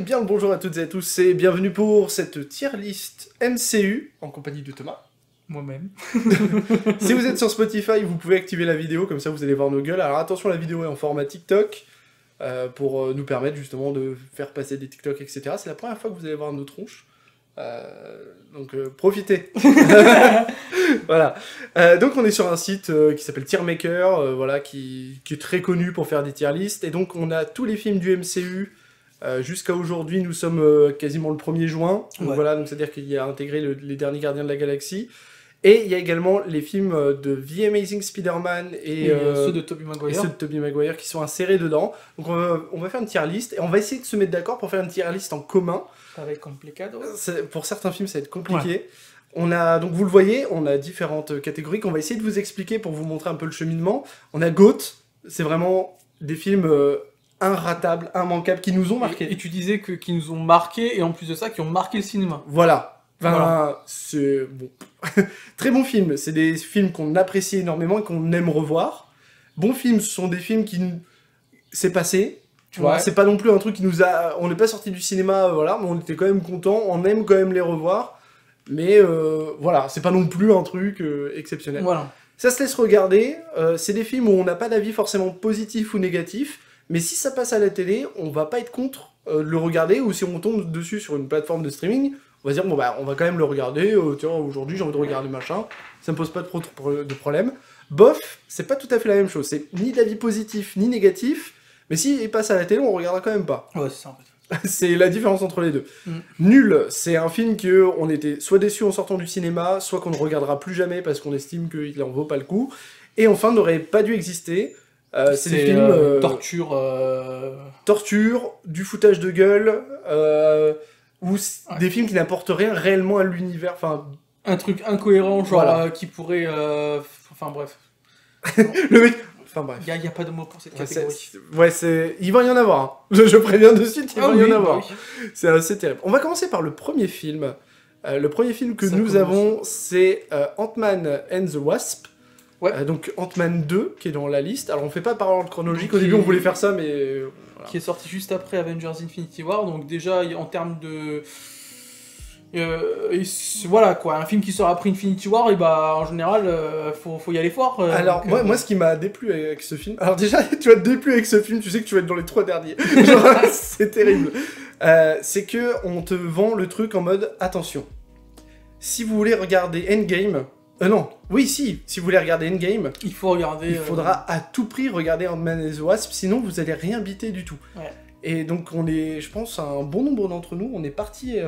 bien le bonjour à toutes et à tous et bienvenue pour cette tier list MCU en compagnie de Thomas. Moi-même. Si vous êtes sur Spotify, vous pouvez activer la vidéo, comme ça vous allez voir nos gueules. Alors attention, la vidéo est en format TikTok pour nous permettre justement de faire passer des TikTok, etc. C'est la première fois que vous allez voir nos tronches. Donc profitez. Voilà. Donc on est sur un site qui s'appelle Tiermaker, voilà, qui est très connu pour faire des tier lists. Et donc on a tous les films du MCU. Jusqu'à aujourd'hui, nous sommes quasiment le 1er juin. Donc voilà, donc c'est-à-dire qu'il y a intégré les derniers Gardiens de la Galaxie. Et il y a également les films de The Amazing Spider-Man et ceux de Tobey Maguire. Et ceux de Tobey Maguire qui sont insérés dedans. Donc on va faire une tier list et on va essayer de se mettre d'accord pour faire une tier list en commun. Ça va être compliqué. Pour certains films, ça va être compliqué. Ouais. On a, donc vous le voyez, on a différentes catégories qu'on va essayer de vous expliquer pour vous montrer un peu le cheminement. On a GOAT, c'est vraiment des films inratables, immanquables, qui nous ont marqués. Et tu disais qui nous ont marqués, et en plus de ça, qui ont marqué le cinéma. Voilà. Enfin, c'est bon. Très bon film. C'est des films qu'on apprécie énormément et qu'on aime revoir. Bons films, ce sont des films qui c'est passé. Tu vois, c'est pas non plus un truc qui nous a... On n'est pas sorti du cinéma, voilà, mais on était quand même contents. On aime quand même les revoir. Mais voilà, c'est pas non plus un truc exceptionnel. Voilà. Ça se laisse regarder. C'est des films où on n'a pas d'avis forcément positif ou négatif. Mais si ça passe à la télé, on va pas être contre le regarder. Ou si on tombe dessus sur une plateforme de streaming... On va dire, bon bah, on va quand même le regarder, tiens, aujourd'hui j'ai envie de regarder machin, ça me pose pas trop de problème. Bof, c'est pas tout à fait la même chose, c'est ni d'avis positif, ni négatif, mais s'il passe à la télé, on regardera quand même pas. Ouais, c'est ça en fait. C'est la différence entre les deux. Nul, c'est un film qu'on était soit déçu en sortant du cinéma, soit qu'on ne regardera plus jamais parce qu'on estime qu'il en vaut pas le coup, et enfin n'aurait pas dû exister. C'est des films... Torture, du foutage de gueule... ou des films qui n'apportent rien réellement à l'univers, enfin... Un truc incohérent, genre, voilà. Qui pourrait... Enfin, bref. Le mec... Enfin, bref. Il n'y a pas de mots pour cette catégorie. Il va y en avoir. Hein. Je préviens de suite, il va y en avoir. Oui. C'est assez terrible. On va commencer par le premier film. Le premier film que nous avons, c'est Ant-Man and the Wasp. Ouais. Donc Ant-Man 2, qui est dans la liste. Alors, on fait pas par ordre chronologique. Au début, on voulait faire ça, mais... Voilà. Qui est sorti juste après Avengers Infinity War, donc déjà en termes de... voilà quoi, un film qui sort après Infinity War, et bah en général, faut y aller fort. Alors moi ce qui m'a déplu avec ce film... Alors déjà, tu vas te déplu avec ce film, tu sais que tu vas être dans les 3 derniers. C'est terrible. C'est que on te vend le truc en mode, attention, si vous voulez regarder Endgame... si vous voulez regarder Endgame, il faut regarder... Il faudra à tout prix regarder Ant-Man and the Wasp, sinon vous allez rien biter du tout. Ouais. Et donc on est, je pense, un bon nombre d'entre nous, on est parti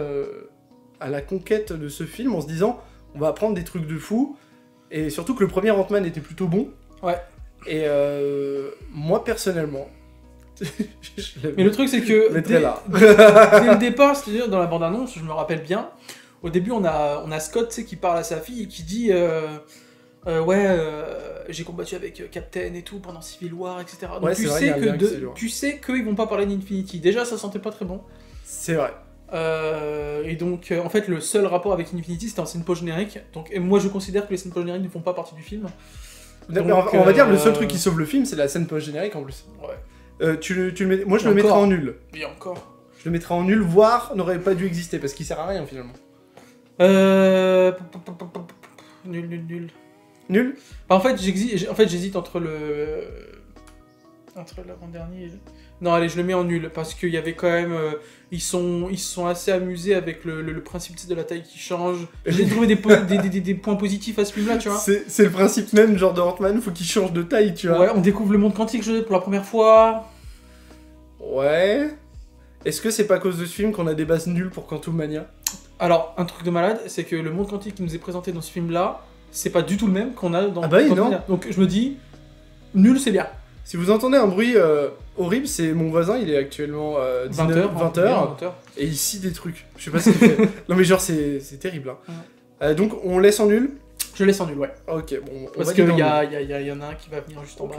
à la conquête de ce film en se disant, on va apprendre des trucs de fou, et surtout que le premier Ant-Man était plutôt bon. Ouais. Et moi personnellement... Mais le truc c'est que, dès le départ, c'est-à-dire dans la bande-annonce, je me rappelle bien, au début, on a Scott qui parle à sa fille et qui dit j'ai combattu avec Captain et tout pendant Civil War, etc. Donc ouais, tu sais qu'ils vont pas parler d'Infinity. Déjà, ça sentait pas très bon. C'est vrai. Et donc, en fait, le seul rapport avec Infinity, c'était en scène post-générique. Donc, et moi, je considère que les scènes post-génériques ne font pas partie du film. Donc, on va dire le seul truc qui sauve le film, c'est la scène post-générique en plus. Ouais. Moi, je le mettrais en nul. Et encore. Je le mettrais en nul, voire n'aurait pas dû exister parce qu'il sert à rien finalement. Nul. Nul. Bah, en fait, j'hésite entre l'avant-dernier. Non, allez, je le mets en nul parce qu'il y avait quand même, ils sont assez amusés avec le principe de la taille qui change. J'ai trouvé des points positifs à ce film-là, tu vois. C'est le principe même, genre de Ant-Man, faut qu'il change de taille, tu vois. Ouais, on découvre le monde quantique pour la première fois. Ouais. Est-ce que c'est pas à cause de ce film qu'on a des bases nulles pour Quantumania ? Alors, un truc de malade, c'est que le monde quantique qui nous est présenté dans ce film-là, c'est pas du tout le même qu'on a dans Quantumania. Donc je me dis, nul, c'est bien. Si vous entendez un bruit horrible, c'est mon voisin, il est actuellement 20h, et il scie des trucs. Je sais pas ce qu'il fait. Non mais genre, c'est terrible. Hein. Donc, on laisse en nul ? Je laisse en nul, ouais. Ok, bon, parce qu'il y en a un qui va venir juste en bas.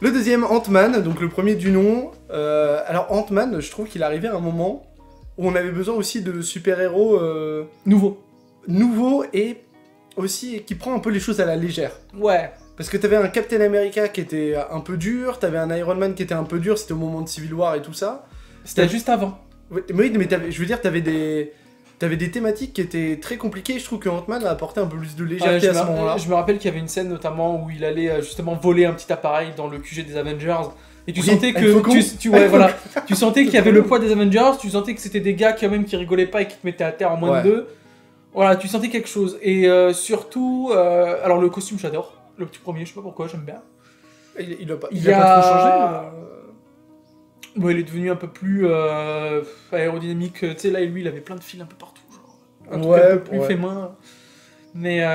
Le deuxième, Ant-Man, donc le premier du nom. Alors Ant-Man, je trouve qu'il arrivait à un moment où on avait besoin aussi de super-héros nouveaux et aussi qui prend un peu les choses à la légère. Ouais. Parce que t'avais un Captain America qui était un peu dur, t'avais un Iron Man qui était un peu dur, c'était au moment de Civil War et tout ça. C'était juste avant. Oui, mais je veux dire, t'avais des thématiques qui étaient très compliquées, et je trouve que Ant-Man a apporté un peu plus de légèreté à ce moment-là. Je me rappelle qu'il y avait une scène notamment où il allait justement voler un petit appareil dans le QG des Avengers. Et tu Oui, sentais avec Faucon. tu sentais qu'il y avait le poids des Avengers, tu sentais que c'était des gars quand même qui rigolaient pas et qui te mettaient à terre en moins de 2. Voilà, tu sentais quelque chose. Et surtout, alors le costume j'adore. Le petit premier, je sais pas pourquoi, j'aime bien. Il a pas trop changé. Bon, il est devenu un peu plus aérodynamique. Tu sais, là, lui, il avait plein de fils un peu partout. Genre. Un truc un peu plus fait main. Mais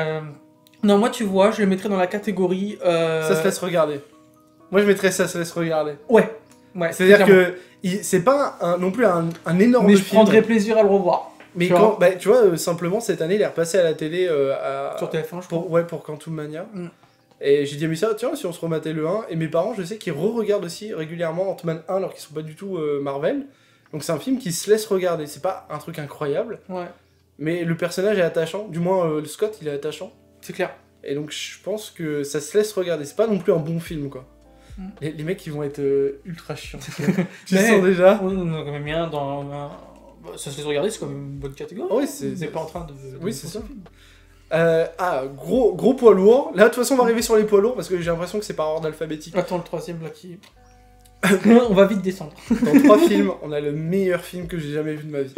non, moi, tu vois, je le mettrais dans la catégorie... Ça se laisse regarder. Moi, je mettrais ça se laisse regarder. Ouais. C'est-à-dire que c'est pas non plus un énorme film. Mais je prendrais plaisir à le revoir. Mais quand, tu vois, simplement, cette année, il est repassé à la télé sur TF1, je crois. Pour Quantum Mania. Et j'ai dit à Missa, tiens, si on se rematait le 1, et mes parents, je sais qu'ils re-regardent aussi régulièrement Ant-Man 1 alors qu'ils sont pas du tout Marvel. Donc c'est un film qui se laisse regarder, c'est pas un truc incroyable, mais le personnage est attachant, du moins le Scott il est attachant. C'est clair. Et donc je pense que ça se laisse regarder, c'est pas non plus un bon film quoi. Les mecs ils vont être ultra chiants. Tu sens déjà. On a quand même bien dans... ça se laisse regarder, c'est quand même une bonne catégorie. Oui, c'est pas en train de... Oui, c'est ça. Gros poids lourd. Là, de toute façon, on va arriver sur les poids lourds parce que j'ai l'impression que c'est par ordre alphabétique. Attends, le troisième là qui. On va vite descendre. Dans 3 films, on a le meilleur film que j'ai jamais vu de ma vie.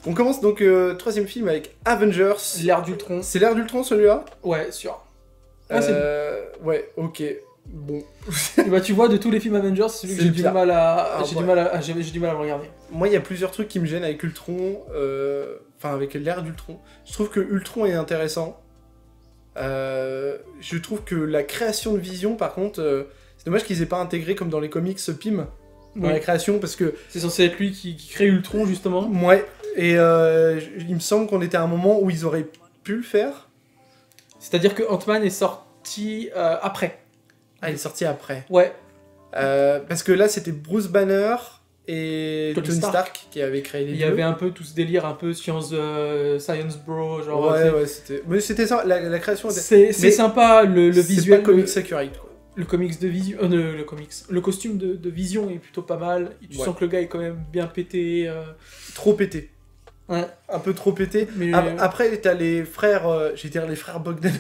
On commence donc troisième film avec Avengers. L'ère d'Ultron. C'est l'ère d'Ultron celui-là? Ouais, sûr. Ouais, ok. Bon. Bah tu vois, de tous les films Avengers, c'est celui que j'ai du mal à le regarder. Moi, il y a plusieurs trucs qui me gênent avec Ultron. Enfin, avec l'ère d'Ultron. Je trouve que Ultron est intéressant. Je trouve que la création de Vision, par contre, c'est dommage qu'ils aient pas intégré comme dans les comics ce Pym dans la création parce que c'est censé être lui qui crée Ultron justement. Ouais. Et il me semble qu'on était à un moment où ils auraient pu le faire. C'est-à-dire que Ant-Man est sorti après. Ah, il est sorti après. Ouais. Parce que là, c'était Bruce Banner et Tony Stark qui avaient créé les deux. Il y avait un peu tout ce délire, un peu science bro, genre... Ouais, c'était... Mais c'était ça, la création... C'est sympa, le visuel... C'est pas comics accurate, quoi. Le comics de Vision... le costume de Vision est plutôt pas mal. Tu sens que le gars est quand même bien pété. Trop pété. Ouais. Un peu trop pété. Mais... Après, t'as les frères... j'ai dire les frères Bogdanov.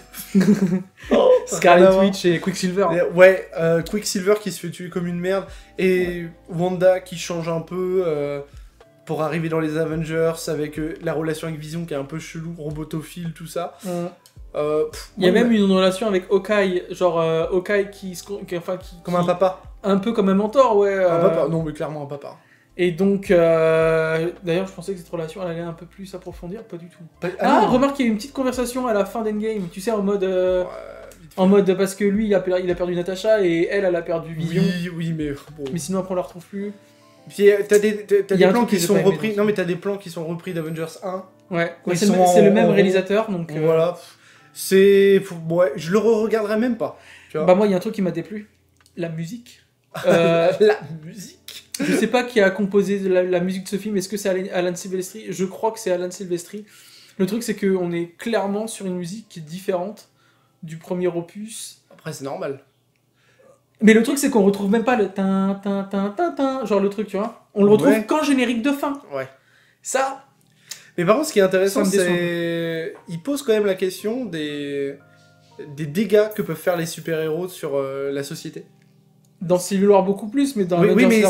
Scarlet Witch et Quicksilver. Ouais, Quicksilver qui se fait tuer comme une merde. Et Wanda qui change un peu pour arriver dans les Avengers avec la relation avec Vision qui est un peu chelou, robotophile, tout ça. Il y a même une relation avec Hawkeye, genre Hawkeye qui comme un papa. Un peu comme un mentor, ouais. Un papa, non mais clairement un papa. Et donc, d'ailleurs, je pensais que cette relation elle allait un peu plus s'approfondir, pas du tout. Remarque, il y a eu une petite conversation à la fin d'Endgame, tu sais, en mode parce que lui, il a perdu Natasha et elle a perdu Vision. Oui, mais bon. Mais sinon, après, on la retrouve plus. Puis t'as des plans qui sont repris. Non, mais t'as des plans qui sont repris d'Avengers 1. Ouais, c'est le même réalisateur, donc. Voilà. Ouais, je le re-regarderai même pas. Tu vois. Bah, moi, il y a un truc qui m'a déplu. La musique. La musique. Je sais pas qui a composé la musique de ce film. Est-ce que c'est Alan Silvestri? Je crois que c'est Alan Silvestri. Le truc, c'est qu'on est clairement sur une musique qui est différente du premier opus. Après, c'est normal. Mais le truc, c'est qu'on retrouve même pas le tin, genre le truc, tu vois. On le retrouve qu'en générique de fin. Ouais. Ça. Mais par contre, ce qui est intéressant, c'est... Il pose quand même la question des dégâts que peuvent faire les super-héros sur la société. Dans Civil War beaucoup plus, mais dans... Oui, mais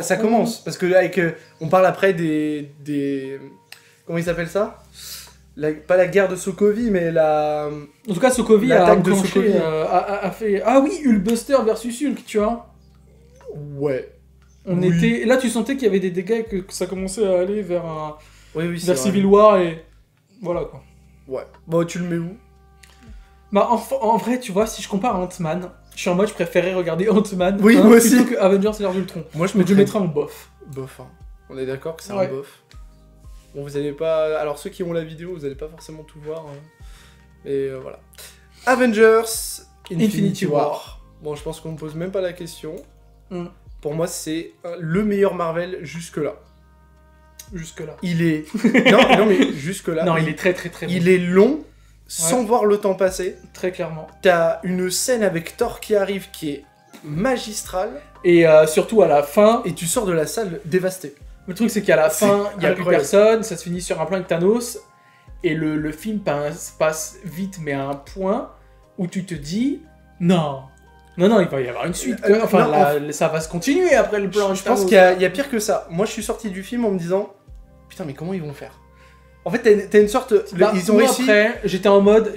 ça commence. Parce que là, on parle après des... Comment ils s'appellent ça? Pas la guerre de Sokovie, mais la... En tout cas, Sokovie a enclenché, a fait... Ah oui, Hulkbuster versus Hulk, tu vois. Ouais. Était... Là, tu sentais qu'il y avait des dégâts et que ça commençait à aller vers vers Civil War et... Voilà, quoi. Ouais. Bon, tu le mets où? Bah, en vrai, tu vois, si je compare à Ant-Man, je suis en mode, je préférais regarder Ant-Man moi aussi. plutôt que Avengers l'ère d'Ultron. Moi, je mettrais en bof. Bof, hein. On est d'accord que c'est un bof. Bon, vous allez pas... Alors, ceux qui ont la vidéo, vous allez pas forcément tout voir. Mais voilà. Avengers Infinity War. Bon, je pense qu'on me pose même pas la question. Pour moi, c'est le meilleur Marvel jusque-là. Jusque-là. Il est... non, mais jusque-là. Non, il est très, très, très bon. Il est long, sans voir le temps passer. Très clairement. T'as une scène avec Thor qui arrive qui est magistrale. Et surtout à la fin... Et tu sors de la salle dévasté. Le truc, c'est qu'à la fin, il n'y a plus personne, ça se finit sur un plan avec Thanos, et le film passe vite, mais à un point où tu te dis, non, il va y avoir une suite. Ça va se continuer après le plan. Je pense qu'il y a pire que ça. Moi, je suis sorti du film en me disant, putain, mais comment ils vont faire? En fait, t'as une sorte... ils ont réussi... Après, j'étais en mode,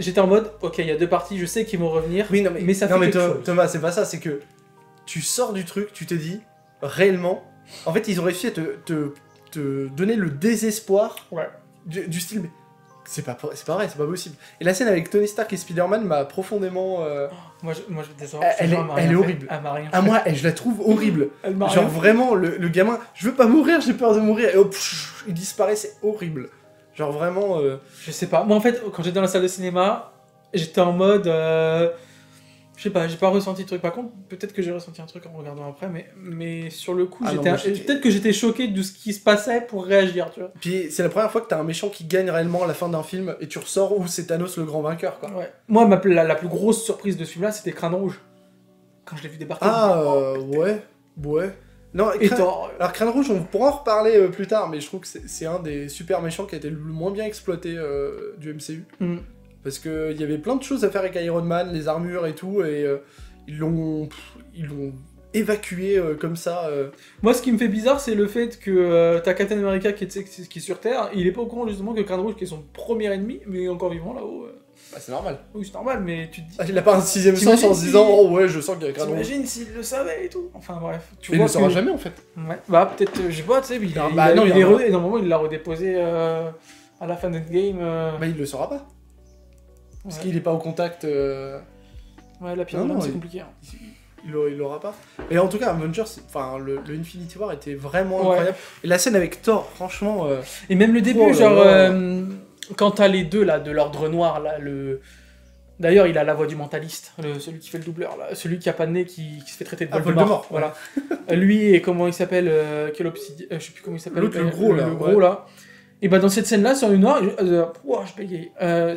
ok, il y a 2 parties, je sais qu'ils vont revenir, oui, mais ça fait quelque chose. Thomas, c'est pas ça, c'est que tu sors du truc, tu te dis, réellement... En fait, ils ont réussi à te donner le désespoir du style, mais c'est pas vrai, c'est pas possible. Et la scène avec Tony Stark et Spider-Man m'a profondément... Moi, je elle est horrible. Moi, je la trouve horrible. Genre vraiment, le gamin, je veux pas mourir, j'ai peur de mourir, et hop, il disparaît, c'est horrible. Genre vraiment... Je sais pas, moi en fait, quand j'étais dans la salle de cinéma, j'étais en mode... Je sais pas, j'ai pas ressenti le truc. Par contre, peut-être que j'ai ressenti un truc en regardant après, mais sur le coup, peut-être que j'étais choqué de ce qui se passait pour réagir, tu vois. Puis c'est la première fois que t'as un méchant qui gagne réellement à la fin d'un film et tu ressors où c'est Thanos le grand vainqueur, quoi. Ouais. Moi, la plus grosse surprise de ce film-là, c'était Crâne Rouge. Quand je l'ai vu débarquer. Ouais. Non, alors Crâne Rouge, on pourra en reparler plus tard, mais je trouve que c'est un des super méchants qui a été le moins bien exploité du MCU. Parce qu'il y avait plein de choses à faire avec Iron Man, les armures et tout, et ils l'ont évacué comme ça. Moi, ce qui me fait bizarre, c'est le fait que t'as Captain America qui est sur Terre, il est pas au courant justement que Crâne Rouge, qui est son premier ennemi, mais il est encore vivant là-haut. Bah, c'est normal. Oui, c'est normal, mais tu te dis... il a pas un 6ème sens en se disant « Oh ouais, je sens qu'il y a Crâne Rouge ». T'imagines s'il le savait et tout. Enfin bref. Il le saura jamais en fait. Ouais. Bah peut-être, je sais pas, tu sais, mais normalement il l'a redéposé à la fin de Endgame. Bah il le saura pas. Parce qu'il est pas au contact... Ouais, la pyramide, c'est compliqué. Hein. Il l'aura pas. Et en tout cas, Avengers, enfin, le Infinity War était vraiment incroyable. Et la scène avec Thor, franchement... Et même le début, quand t'as les deux, là, de l'Ordre Noir, là, D'ailleurs, il a la voix du mentaliste, celui qui fait le doubleur, là, celui qui a pas de nez, qui se fait traiter de Voldemort. Voilà. Lui, et comment il s'appelle, quel obsidian... je sais plus comment il s'appelle. L'autre, le gros, là. Et bah dans cette scène-là, sur une noire, je bégaye.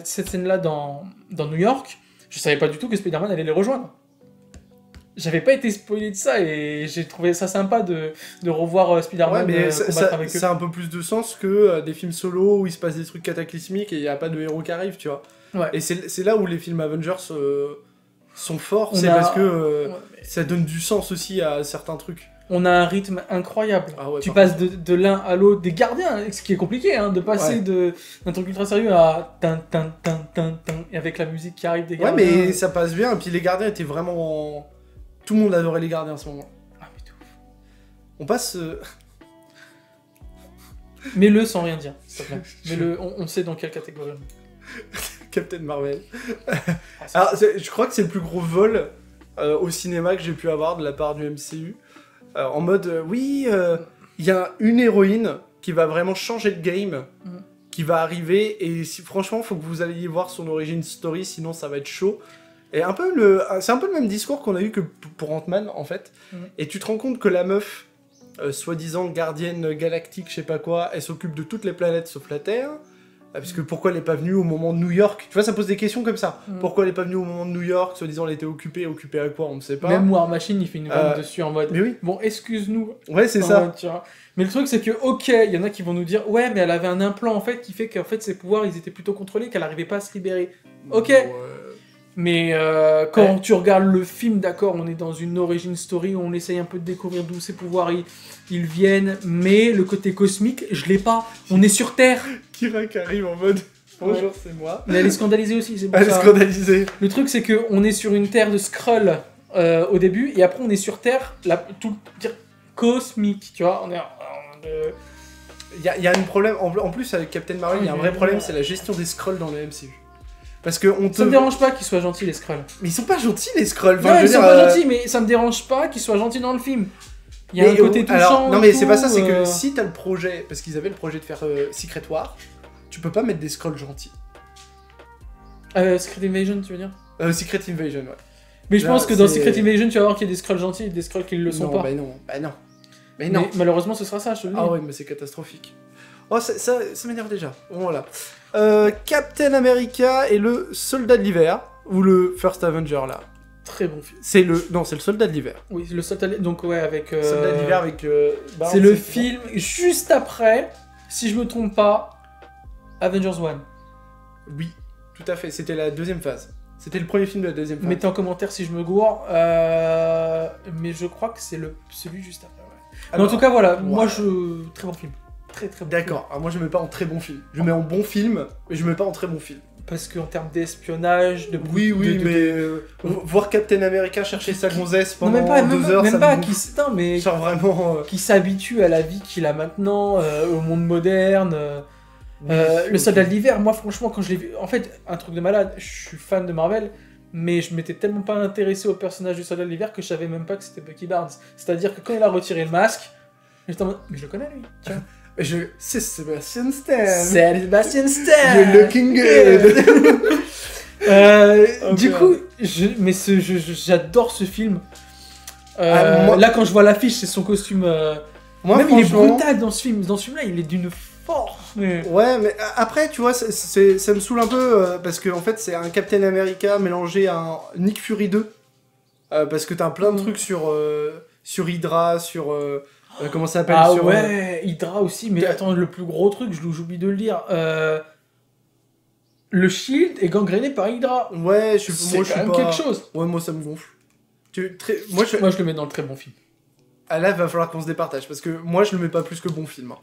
Cette scène-là dans New York, je savais pas du tout que Spider-Man allait les rejoindre. J'avais pas été spoilé de ça et j'ai trouvé ça sympa de revoir Spider-Man combattre avec eux. Ça a un peu plus de sens que des films solo où il se passe des trucs cataclysmiques et il y a pas de héros qui arrivent, tu vois. Ouais. Et c'est là où les films Avengers sont forts, parce que ça donne du sens aussi à certains trucs. On a un rythme incroyable. Tu passes de l'un à l'autre des gardiens, ce qui est compliqué, hein, de passer d'un truc ultra sérieux à et avec la musique qui arrive des gardiens. Ouais, mais ça passe bien. Et puis les gardiens étaient vraiment... Tout le monde adorait les gardiens à ce moment. Ah, mais tout. On passe... Mets-le sans rien dire, s'il te plaît. Mets-le, on sait dans quelle catégorie. Captain Marvel. Alors, je crois que c'est le plus gros vol au cinéma que j'ai pu avoir de la part du MCU. En mode, il y a une héroïne qui va vraiment changer de game, qui va arriver, et franchement, faut que vous alliez voir son origin story, sinon ça va être chaud. Et c'est un peu le même discours qu'on a eu que pour Ant-Man, en fait. Et tu te rends compte que la meuf, soi-disant gardienne galactique, je sais pas quoi, elle s'occupe de toutes les planètes sauf la Terre. Parce que pourquoi elle n'est pas venue au moment de New York? Tu vois, ça pose des questions comme ça. Pourquoi elle n'est pas venue au moment de New York? Soi-disant, elle était occupée à quoi? On ne sait pas. Même War Machine, il fait une vanne dessus en mode... Mais oui. Bon, excuse-nous. Ouais, c'est ça. Mode, tu vois. Mais le truc, c'est que, ok, il y en a qui vont nous dire, ouais, mais elle avait un implant, en fait, qui fait qu'en fait, ses pouvoirs, ils étaient plutôt contrôlés, qu'elle n'arrivait pas à se libérer. Ok. Mais quand tu regardes le film, d'accord, on est dans une origin story où on essaye un peu de découvrir d'où ses pouvoirs ils viennent, mais le côté cosmique, je l'ai pas. On est sur Terre. Kira qui arrive en mode... Bonjour, c'est moi. Mais elle est scandalisée aussi, c'est bon. Elle est scandalisée. Le truc, c'est qu'on est sur une Terre de Skrull au début, et après on est sur Terre cosmique, tu vois. Il y a un problème, en plus avec Captain Marvel, il y a un vrai problème, c'est la gestion des Skrulls dans le MCU. Parce que ça me dérange pas qu'ils soient gentils, les Skrulls. Mais ils sont pas gentils, les Skrulls. Non, ils sont pas gentils, mais ça me dérange pas qu'ils soient gentils dans le film. Il y a un côté touchant. Alors, non, mais c'est pas ça, c'est que si t'as le projet, parce qu'ils avaient le projet de faire Secret War, tu peux pas mettre des Skrulls gentils. Secret Invasion, tu veux dire Secret Invasion, ouais. Mais je pense que dans Secret Invasion, tu vas voir qu'il y a des Skrulls gentils et des Skrulls qui ne le sont pas. Bah non. Mais malheureusement, ce sera ça, je te le dis. Ah ouais, mais c'est catastrophique. Oh, ça m'énerve déjà. Bon, voilà. Captain America et le Soldat de l'hiver, ou le First Avenger, là. Très bon film. Non, c'est le Soldat de l'hiver. Oui, le Soldat de l'hiver, donc ouais, avec... Soldat de l'hiver avec... c'est le film juste après, si je me trompe pas, Avengers 1. Oui, tout à fait, c'était la deuxième phase. C'était le premier film de la deuxième phase. Mettez en commentaire si je me gourre, mais je crois que c'est celui juste après. Ouais. Alors, mais en tout cas, voilà, moi, très bon film. Très bon. D'accord, alors moi je mets pas en très bon film. Je mets en bon film, mais je mets pas en très bon film. Parce qu'en termes d'espionnage, de... Oui, mais voir Captain America chercher sa gonzesse pendant 2 heures, même pas, mais genre vraiment... qui s'habitue à la vie qu'il a maintenant, au monde moderne... le Soldat de l'hiver, moi franchement quand je l'ai vu, en fait un truc de malade, je suis fan de Marvel, mais je m'étais tellement pas intéressé au personnage du Soldat de l'hiver que je savais même pas que c'était Bucky Barnes. C'est-à-dire que quand il a retiré le masque, j'étais en mode, mais je le connais lui, tiens. C'est Sebastian Stan. C'est Sebastian Stan. You're looking good. Du coup, j'adore ce film. Là quand je vois l'affiche, c'est son costume. Moi, même il est brutal dans ce film. Dans ce film-là, il est d'une force. Mais... Ouais, mais après, tu vois, ça me saoule un peu parce que en fait, c'est un Captain America mélangé à un Nick Fury 2. Parce que t'as plein de trucs sur Hydra, sur comment ça s'appelle ouais, Hydra aussi. Mais attends, le plus gros truc, j'oublie de le dire. Le Shield est gangréné par Hydra. Ouais, moi, je suis pas... quelque chose. Ouais, moi ça me gonfle. Moi, je le mets dans le très bon film. Ah là, il va falloir qu'on se départage parce que moi, je le mets pas plus que bon film.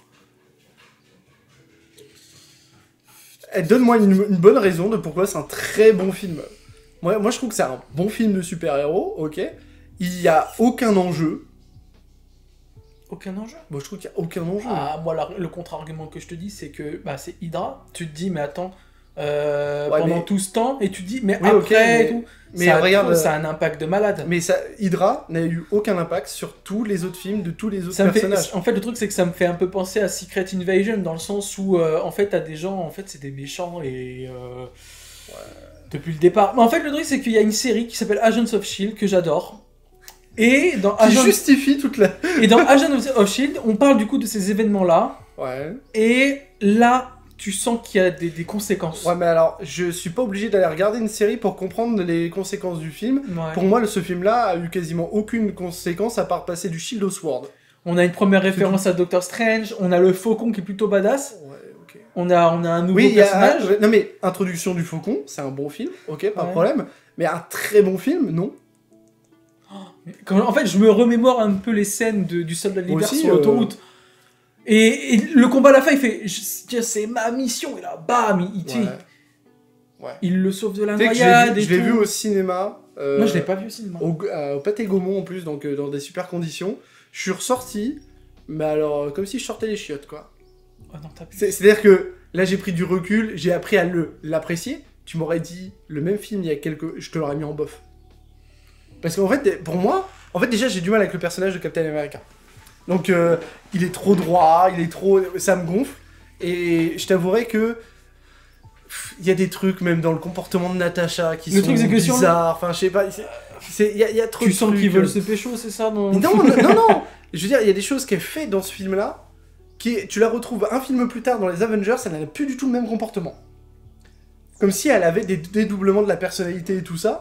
Donne-moi une bonne raison de pourquoi c'est un très bon film. Moi, je trouve que c'est un bon film de super-héros, ok. Il y a aucun enjeu. Aucun enjeu. Moi, je trouve qu'il y a aucun enjeu. Ah, moi, le contre-argument que je te dis, c'est que c'est Hydra. Tu te dis, mais attends, pendant tout ce temps, et tu te dis, mais oui, après, et tout. Mais regarde, ça a un impact de malade. Mais Hydra n'a eu aucun impact sur tous les autres films de tous les autres personnages. En fait, le truc, c'est que ça me fait un peu penser à Secret Invasion, dans le sens où, en fait, t'as des gens, en fait, c'est des méchants, et... depuis le départ. Mais en fait, le truc, c'est qu'il y a une série qui s'appelle Agents of S.H.I.E.L.D. que j'adore. Et dans justifie toute la... Et dans Agents of S.H.I.E.L.D., on parle du coup de ces événements-là. Ouais. Et là... tu sens qu'il y a des conséquences. Ouais, mais alors, je suis pas obligé d'aller regarder une série pour comprendre les conséquences du film. Ouais. Pour moi, ce film-là a eu quasiment aucune conséquence à part passer du shield au sword. On a une première référence à Doctor Strange, on a le faucon qui est plutôt badass. Ouais, ok. On a un nouveau personnage. Non mais, introduction du faucon, c'est un bon film, ok, pas de problème. Mais un très bon film, non. En fait, je me remémore un peu les scènes du Soldat de l'hiver sur l'autoroute. Et le combat à la fin, il fait c'est ma mission, et là, bam, il le sauve de la noyade. Je l'ai vu au cinéma. Moi, je l'ai pas vu au cinéma. Au Pâté Gaumont en plus, donc dans des super conditions. Je suis ressorti, mais alors, comme si je sortais les chiottes, quoi. Oh non, c'est-à-dire que là, j'ai pris du recul, j'ai appris à l'apprécier. Tu m'aurais dit le même film il y a je te l'aurais mis en bof. Parce qu'en fait, pour moi, déjà, j'ai du mal avec le personnage de Captain America. Donc, il est trop droit, ça me gonfle. Et je t'avouerai que il y a des trucs, même dans le comportement de Natasha, qui sont bizarres. Enfin, je sais pas, il y a trop de trucs. Tu sens qu'ils veulent se pécho, c'est ça non. Je veux dire, il y a des choses qu'elle fait dans ce film-là, tu la retrouves un film plus tard dans les Avengers, elle n'a plus du tout le même comportement. Comme si elle avait des dédoublements de la personnalité et tout ça.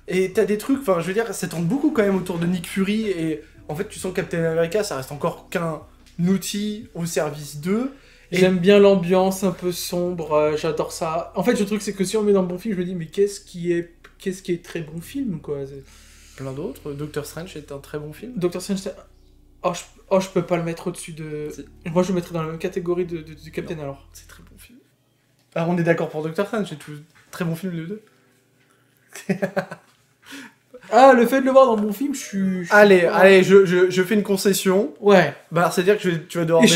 Et t'as des trucs, enfin, je veux dire, ça tourne beaucoup quand même autour de Nick Fury, et en fait, tu sens que Captain America, ça reste encore qu'un outil au service d'eux. J'aime bien l'ambiance un peu sombre, j'adore ça. En fait, le truc, c'est que si on met dans le bon film, je me dis, mais qu'est-ce qui est très bon film, quoi. Plein d'autres. Doctor Strange est un très bon film. Doctor Strange, je peux pas le mettre au-dessus de... Moi, je le mettrais dans la même catégorie du Captain, non, alors. C'est très bon film. Alors, on est d'accord pour Doctor Strange, c'est tout très bon film, les deux. Ah, le fait de le voir dans mon film, je suis... Allez, je fais une concession. Ouais. Bah, c'est-à-dire que tu vas devoir... Et je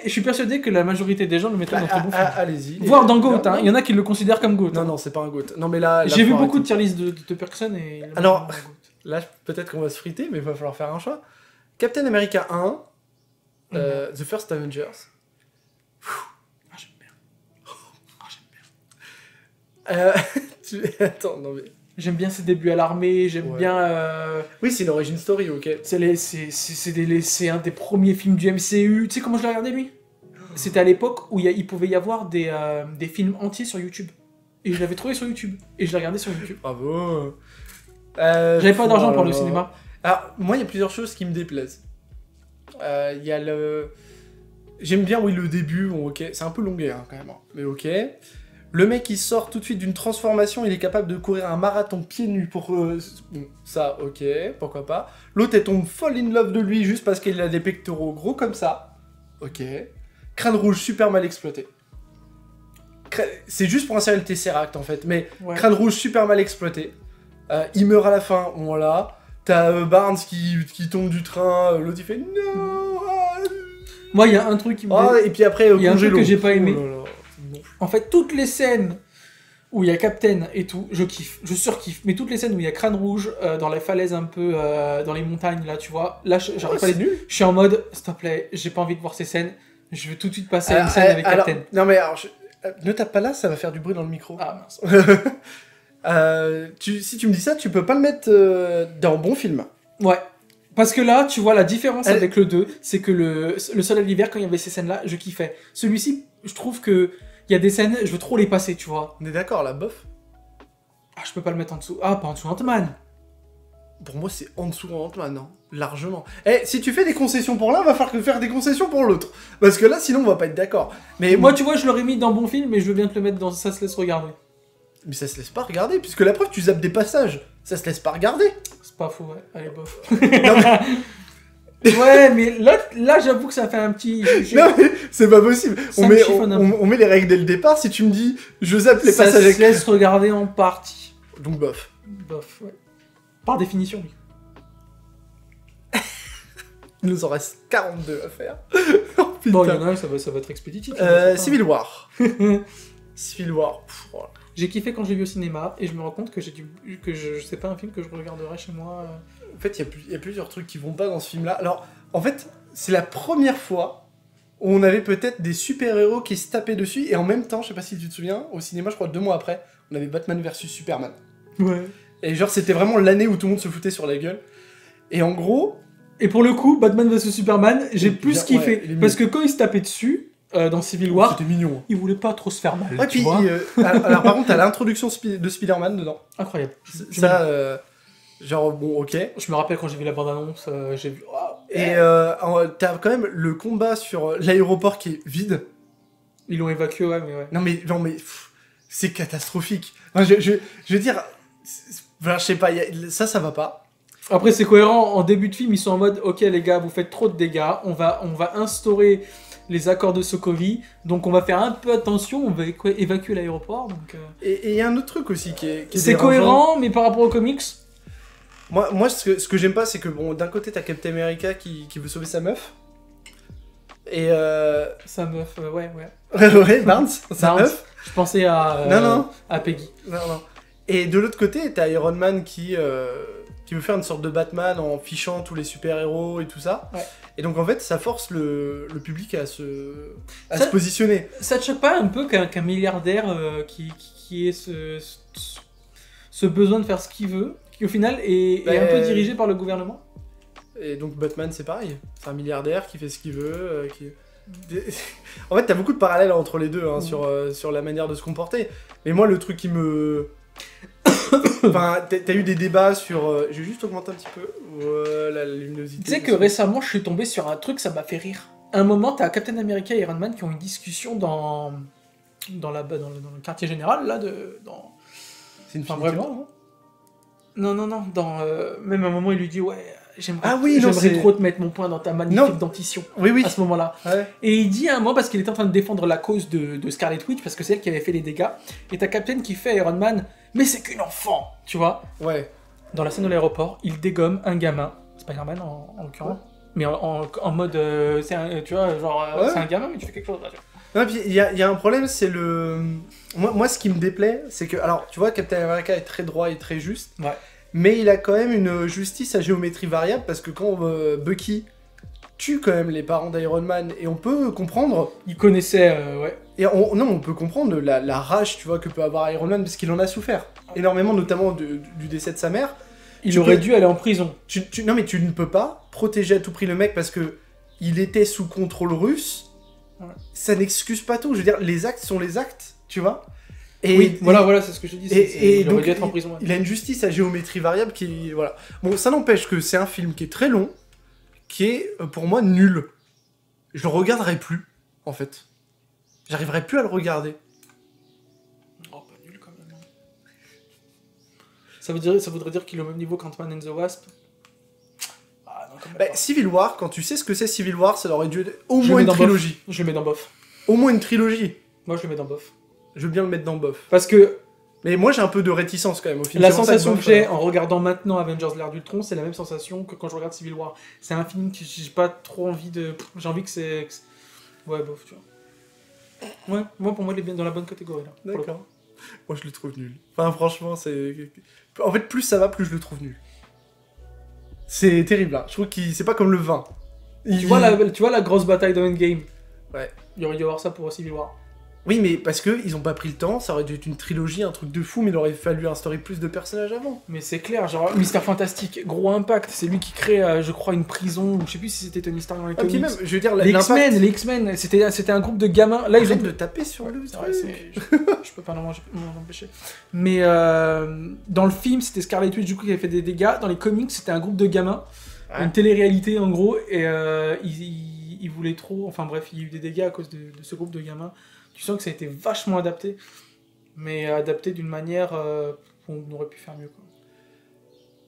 suis persuadé que la majorité des gens le mettraient dans très bon film. Allez-y. Voire dans GOAT, hein. Il y en a qui le considèrent comme GOAT. Non, c'est pas un GOAT. Non, mais là... J'ai vu beaucoup de tier list de personnes et... Alors, là, peut-être qu'on va se friter, mais il va falloir faire un choix. Captain America 1, The First Avengers. J'aime bien. Attends, non mais... J'aime bien ses débuts à l'armée, j'aime bien... Oui, c'est une origin story, ok. C'est un des premiers films du MCU. Tu sais comment je l'ai regardé, lui ? c'était à l'époque où il pouvait y avoir des films entiers sur YouTube. Et je l'avais trouvé sur YouTube. Et je l'ai regardé sur YouTube. Bravo. J'avais pas d'argent pour le cinéma. Alors, moi, il y a plusieurs choses qui me déplaisent. Il y a le... J'aime bien, oui, le début, bon, ok. C'est un peu longué, hein, quand même. Mais ok. Le mec, il sort tout de suite d'une transformation, il est capable de courir un marathon pieds nus pour... Bon, ça, ok, pourquoi pas. L'autre, elle tombe folle in love de lui juste parce qu'il a des pectoraux gros comme ça. Ok. Crâne rouge super mal exploité. C'est juste pour insérer le Tesseract, en fait. Mais crâne rouge super mal exploité. Il meurt à la fin, voilà. T'as Barnes qui tombe du train, l'autre il fait non. Moi, il y a un truc qui me... et puis après, il y a un truc que j'ai pas aimé. Oh là là. En fait, toutes les scènes où il y a Captain et tout, je kiffe, je surkiffe. Mais toutes les scènes où il y a Crâne Rouge, dans les falaises un peu, dans les montagnes, là, tu vois, là, j'arrive pas nul. Je suis en mode, s'il te plaît, j'ai pas envie de voir ces scènes, je veux tout de suite passer à une scène avec Captain. Non mais alors, ne tape pas là, ça va faire du bruit dans le micro. Ah mince. Si tu me dis ça, tu peux pas le mettre dans bon film. Ouais. Parce que là, tu vois, la différence avec le 2, c'est que le Soleil d'hiver, quand il y avait ces scènes-là, je kiffais. Celui-ci, je trouve que il y a des scènes, je veux trop les passer, tu vois. On est d'accord, là, bof. Ah, je peux pas le mettre en dessous. Ah, pas en dessous Ant-Man. Pour moi, c'est en dessous Ant-Man, non. Largement. Si tu fais des concessions pour l'un, va falloir faire des concessions pour l'autre. Parce que là, sinon, on va pas être d'accord. Mais moi, tu vois, je l'aurais mis dans bon film, mais je veux bien te le mettre dans Ça se laisse regarder. Mais ça se laisse pas regarder, puisque la preuve, tu zappes des passages. Ça se laisse pas regarder. C'est pas faux, ouais. Allez, bof. Ouais, mais là j'avoue que ça fait un petit... Non, mais c'est pas possible. On met les règles dès le départ. Si tu me dis, je zappe les passages... Ça se laisse regarder en partie. Donc bof. Bof, ouais. Par définition, oui. Il nous en reste 42 à faire. Oh, bon, il y en a un, ça va être expéditif. Civil War. Civil War. Pff, voilà. J'ai kiffé quand j'ai vu au cinéma, et je me rends compte que c'est pas un film que je regarderai chez moi. En fait, il y a plusieurs trucs qui vont pas dans ce film-là. Alors, en fait, c'est la première fois où on avait peut-être des super-héros qui se tapaient dessus, et en même temps, je sais pas si tu te souviens, au cinéma, je crois 2 mois après, on avait Batman vs Superman. Ouais. Et genre, c'était vraiment l'année où tout le monde se foutait sur la gueule. Et en gros... Et pour le coup, Batman vs Superman, j'ai plus kiffé. Ouais, parce que quand il se tapait dessus... dans Civil War, c'était mignon. Il voulait pas trop se faire mal. Ouais, tu vois. Alors par contre, t'as l'introduction de Spider-Man dedans. Incroyable. Ça, genre bon, ok. Je me rappelle quand j'ai vu la bande-annonce, j'ai vu. Oh, et t'as quand même le combat sur l'aéroport qui est vide. Ils l'ont évacué, ouais, mais ouais. Non mais c'est catastrophique. Enfin, je veux dire, je sais pas, ça va pas. Après, c'est cohérent. En début de film, ils sont en mode, ok les gars, vous faites trop de dégâts, on va instaurer les accords de Sokovie, donc on va faire un peu attention, on va évacuer l'aéroport. Et il y a un autre truc aussi qui est c'est cohérent, mais par rapport aux comics... Moi ce que j'aime pas, c'est que bon, d'un côté, t'as Captain America qui veut sauver sa meuf, et sa meuf, ouais. Ouais, Barnes, sa meuf. Je pensais à... Non. À Peggy. Non. Et de l'autre côté, t'as Iron Man qui veut faire une sorte de Batman en fichant tous les super-héros et tout ça. Ouais. Et donc en fait, ça force le public à se positionner. Ça te choque pas un peu qu'un milliardaire qui ait ce besoin de faire ce qu'il veut, qui au final est un peu dirigé par le gouvernement? Et donc Batman, c'est pareil. C'est un milliardaire qui fait ce qu'il veut. En fait, t'as beaucoup de parallèles entre les deux, hein, sur la manière de se comporter. Mais moi, le truc qui me... Enfin, t'as eu des débats sur... Je vais juste augmenter un petit peu la luminosité. Tu sais que récemment, je suis tombé sur un truc, ça m'a fait rire. À un moment, t'as Captain America et Iron Man qui ont une discussion dans le quartier général, là, C'est une fille, vraiment, non, même à un moment, il lui dit, ouais... J'aimerais trop te mettre mon poing dans ta magnifique dentition. Oui. À ce moment-là. Ouais. Et il dit à un moment, parce qu'il était en train de défendre la cause de Scarlet Witch, parce que c'est elle qui avait fait les dégâts, et t'as Captain qui fait Iron Man, mais c'est qu'une enfant, tu vois. Ouais. Dans la scène de l'aéroport, il dégomme un gamin, Spider-Man en l'occurrence, mais en mode, c'est un gamin, mais tu fais quelque chose. Là, tu vois. Non, puis il y a un problème, c'est le... Moi, ce qui me déplaît, c'est que... Alors, tu vois, Captain America est très droit et très juste. Ouais. Mais il a quand même une justice à géométrie variable, parce que quand Bucky tue quand même les parents d'Iron Man, et on peut comprendre... Il connaissait, ouais. Et on peut comprendre la rage, tu vois, que peut avoir Iron Man, parce qu'il en a souffert énormément, notamment du décès de sa mère. Il aurait dû aller en prison. Non, mais tu ne peux pas protéger à tout prix le mec, parce que il était sous contrôle russe, ça n'excuse pas tout. Je veux dire, les actes sont les actes, tu vois. Et, oui, voilà, c'est ce que je dis. Et il aurait dû être en prison. Il a une justice à géométrie variable qui... Voilà. Bon, ça n'empêche que c'est un film qui est très long, qui est, pour moi, nul. Je le regarderai plus, en fait. J'arriverai plus à le regarder. Oh, pas nul quand même. Ça voudrait dire qu'il est au même niveau qu'Ant-Man and the Wasp. Ah, non, quand même pas. Civil War, quand tu sais ce que c'est Civil War, ça aurait dû être au moins une trilogie. Je le mets dans bof. Au moins une trilogie. Moi, je le mets dans bof. Je veux bien le mettre dans bof. Parce que... Mais moi, j'ai un peu de réticence quand même au film. La sensation que j'ai en regardant maintenant Avengers l'ère d'Ultron, c'est la même sensation que quand je regarde Civil War. C'est un film que j'ai pas trop envie de... J'ai envie que c'est... Ouais, bof, tu vois. Ouais, moi, pour moi, il est bien dans la bonne catégorie, là. D'accord. Moi, je le trouve nul. Enfin, franchement, c'est... En fait, plus ça va, plus je le trouve nul. C'est terrible, là. Je trouve que c'est pas comme le vin. Tu vois la grosse bataille de Endgame? Ouais. Il aurait dû y avoir ça pour Civil War. Oui, mais parce qu'ils ont pas pris le temps, ça aurait dû être une trilogie, un truc de fou, mais il aurait fallu instaurer plus de personnages avant. Mais c'est clair, genre Mister Fantastique, gros impact, c'est lui qui crée, je crois, une prison, ou je sais plus si c'était Tony Stark dans les comics. Puis même, je veux dire, les X-Men, c'était un groupe de gamins. Là, ils ont de taper sur le truc. Je peux pas m'en empêcher. Mais dans le film, c'était Scarlet Witch du coup qui avait fait des dégâts. Dans les comics, c'était un groupe de gamins, une télé-réalité en gros, et ils voulaient trop. Enfin bref, il y a eu des dégâts à cause de ce groupe de gamins. Tu sens que ça a été vachement adapté, mais adapté d'une manière où on aurait pu faire mieux, quoi.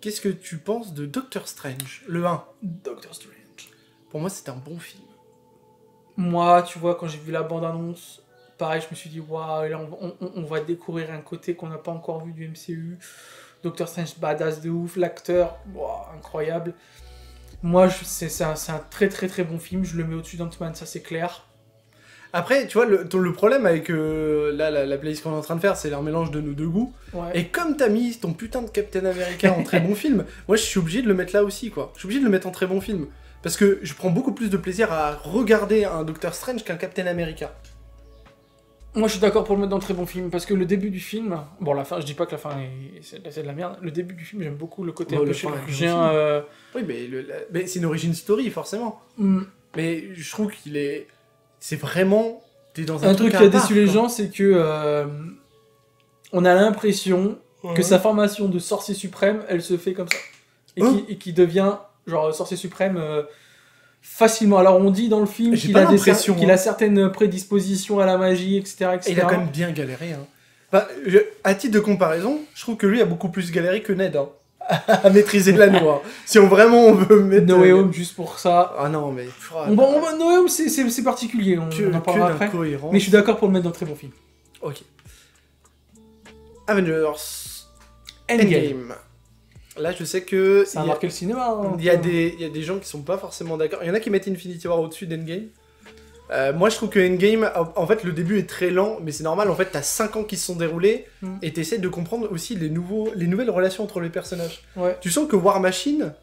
Qu'est-ce que tu penses de Doctor Strange, le 1? Doctor Strange. Pour moi, c'était un bon film. Moi, tu vois, quand j'ai vu la bande-annonce, pareil, je me suis dit, waouh, là, on va découvrir un côté qu'on n'a pas encore vu du MCU. Doctor Strange, badass de ouf, l'acteur, incroyable. Moi, c'est un très très très bon film, je le mets au-dessus d'Ant-Man, ça c'est clair. Après, tu vois, le problème avec la playlist qu'on est en train de faire, c'est un mélange de nos deux goûts. Ouais. Et comme t'as mis ton putain de Captain America en très bon film, moi je suis obligé de le mettre là aussi, quoi. Je suis obligé de le mettre en très bon film. Parce que je prends beaucoup plus de plaisir à regarder un Doctor Strange qu'un Captain America. Moi je suis d'accord pour le mettre dans le très bon film, parce que le début du film... Bon, la fin, je dis pas que la fin c'est de la merde. Le début du film, j'aime beaucoup le côté un peu chirurgien. Oui, mais c'est une origin story, forcément. Mais je trouve qu'il est... C'est vraiment... T'es dans un truc qui a déçu les gens, c'est que... on a l'impression que sa formation de sorcier suprême, elle se fait comme ça. Et qui devient, genre, sorcier suprême... facilement. Alors on dit dans le film qu'il a certaines prédispositions à la magie, etc. Et il a quand même bien galéré. Hein. Enfin, à titre de comparaison, je trouve que lui a beaucoup plus galéré que Ned à maîtriser l'anneau. Hein. Si on veut mettre... No Way Home juste pour ça. Ah non, mais... No Way Home, c'est particulier, on en parlera après. Mais je suis d'accord pour le mettre dans le très bon film. Ok. Avengers Endgame. Là, je sais que... Ça a marqué le cinéma. Hein, il y a des gens qui sont pas forcément d'accord. Il y en a qui mettent Infinity War au-dessus d'Endgame. Moi, je trouve que Endgame, en fait, le début est très lent, mais c'est normal. En fait, t'as 5 ans qui se sont déroulés, et t'essaies de comprendre aussi les nouvelles relations entre les personnages. Ouais. Tu sens que War Machine,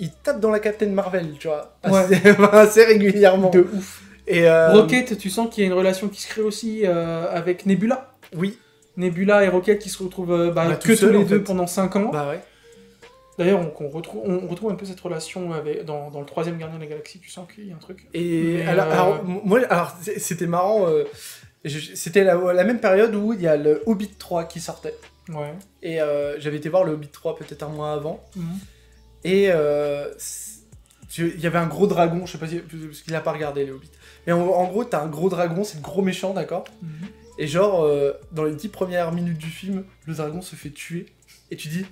il tape dans la Captain Marvel, tu vois, assez régulièrement. De ouf. Et Rocket, tu sens qu'il y a une relation qui se crée aussi avec Nebula. Oui. Nebula et Rocket qui se retrouvent que tous les deux pendant 5 ans. Bah ouais. D'ailleurs, on retrouve un peu cette relation dans le troisième Gardien de la Galaxie, tu sens qu'il y a un truc. Et alors, c'était marrant, c'était la même période où il y a le Hobbit 3 qui sortait. Ouais. Et j'avais été voir le Hobbit 3 peut-être un mois avant. Et il y avait un gros dragon, je sais pas si... parce qu'il a pas regardé les Hobbits. Mais en gros, t'as un gros dragon, c'est le gros méchant, d'accord. Et genre, dans les 10 premières minutes du film, le dragon se fait tuer. Et tu dis...